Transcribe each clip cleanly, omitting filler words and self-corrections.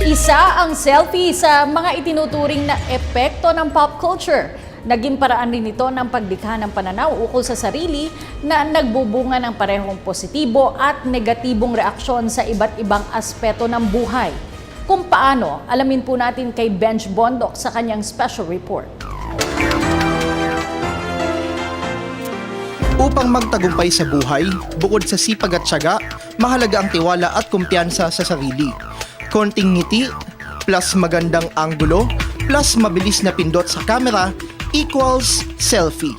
Isa ang selfie sa mga itinuturing na epekto ng pop culture. Naging paraan din ito ng paglikha ng pananaw ukol sa sarili na nagbubunga ng parehong positibo at negatibong reaksyon sa iba't ibang aspeto ng buhay. Kung paano, alamin po natin kay Benj Bondok sa kanyang special report. Upang magtagumpay sa buhay, bukod sa sipag at tiyaga, mahalaga ang tiwala at kumpiyansa sa sarili. Konting ngiti, plus magandang anggulo, plus mabilis na pindot sa camera, equals selfie.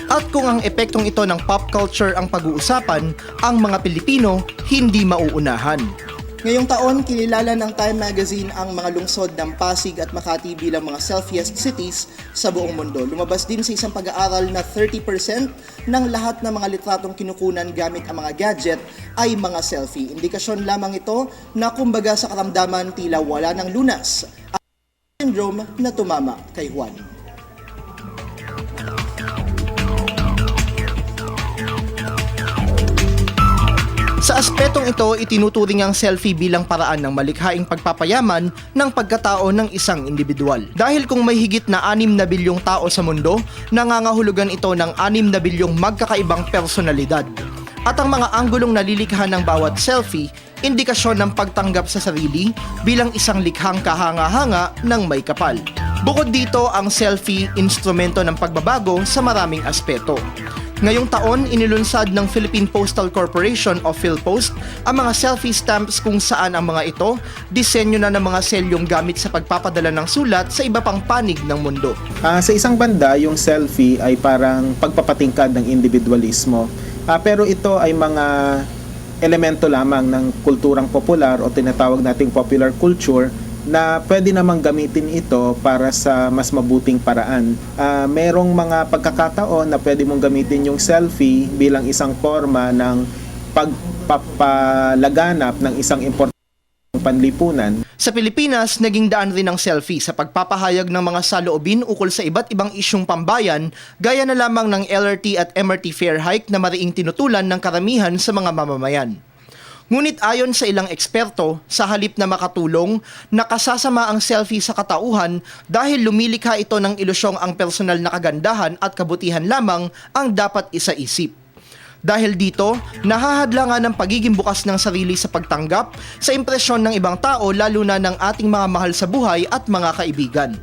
At kung ang epektong ito ng pop culture ang pag-uusapan, ang mga Pilipino hindi mauunahan. Ngayong taon, kinilala ng Time Magazine ang mga lungsod ng Pasig at Makati bilang mga selfiest cities sa buong mundo. Lumabas din sa isang pag-aaral na 30% ng lahat ng mga litratong kinukunan gamit ang mga gadget ay mga selfie. Indikasyon lamang ito na kumbaga sa karamdaman tila wala ng lunas at syndrome na tumama kay Juan. Sa aspetong ito, itinuturing ang selfie bilang paraan ng malikhaing pagpapayaman ng pagkatao ng isang individual. Dahil kung may higit na 6 na bilyong tao sa mundo, nangangahulugan ito ng 6 na bilyong magkakaibang personalidad. At ang mga anggulong nalilikha ng bawat selfie, indikasyon ng pagtanggap sa sarili bilang isang likhang kahanga-hanga ng may kapal. Bukod dito, ang selfie, instrumento ng pagbabago sa maraming aspeto. Ngayong taon, inilunsad ng Philippine Postal Corporation o PhilPost ang mga selfie stamps kung saan ang mga ito disenyo na ng mga selyong gamit sa pagpapadala ng sulat sa iba pang panig ng mundo. Sa isang banda, yung selfie ay parang pagpapatingkad ng individualismo. Pero ito ay mga elemento lamang ng kulturang popular o tinatawag nating popular culture na pwede namang gamitin ito para sa mas mabuting paraan. Merong mga pagkakataon na pwede mong gamitin yung selfie bilang isang forma ng pagpapalaganap ng isang importanteng panlipunan. Sa Pilipinas, naging daan rin ang selfie sa pagpapahayag ng mga saloobin ukol sa iba't ibang isyung pambayan, gaya na lamang ng LRT at MRT fare hike na mariing tinutulan ng karamihan sa mga mamamayan. Ngunit ayon sa ilang eksperto, sa halip na makatulong, nakasasama ang selfie sa katauhan dahil lumilikha ito ng ilusyong ang personal na kagandahan at kabutihan lamang ang dapat isaisip. Dahil dito, nahahadlangan ang pagiging bukas ng sarili sa pagtanggap sa impresyon ng ibang tao lalo na ng ating mga mahal sa buhay at mga kaibigan.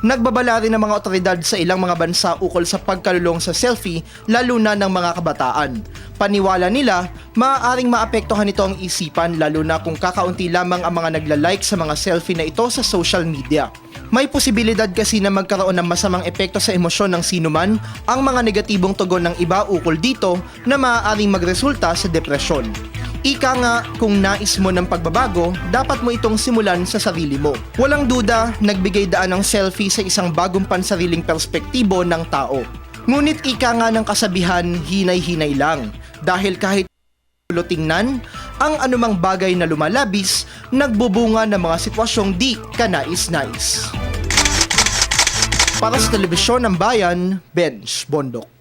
Nagbabala rin ng mga otoridad sa ilang mga bansa ukol sa pagkalulong sa selfie lalo na ng mga kabataan. Paniwala nila, maaaring maapektuhan ito ang isipan lalo na kung kakaunti lamang ang mga nagla-like sa mga selfie na ito sa social media. May posibilidad kasi na magkaroon ng masamang epekto sa emosyon ng sinuman ang mga negatibong tugon ng iba ukol dito na maaaring magresulta sa depresyon. Ika nga, kung nais mo ng pagbabago, dapat mo itong simulan sa sarili mo. Walang duda, nagbigay daan ng selfie sa isang bagong pansariling perspektibo ng tao. Ngunit ika nga ng kasabihan, hinay-hinay lang. Dahil kahit tingnan, ang anumang bagay na lumalabis, nagbubunga ng mga sitwasyong di kanais-nais. Para sa Telebisyon ng Bayan, Benj Bondok.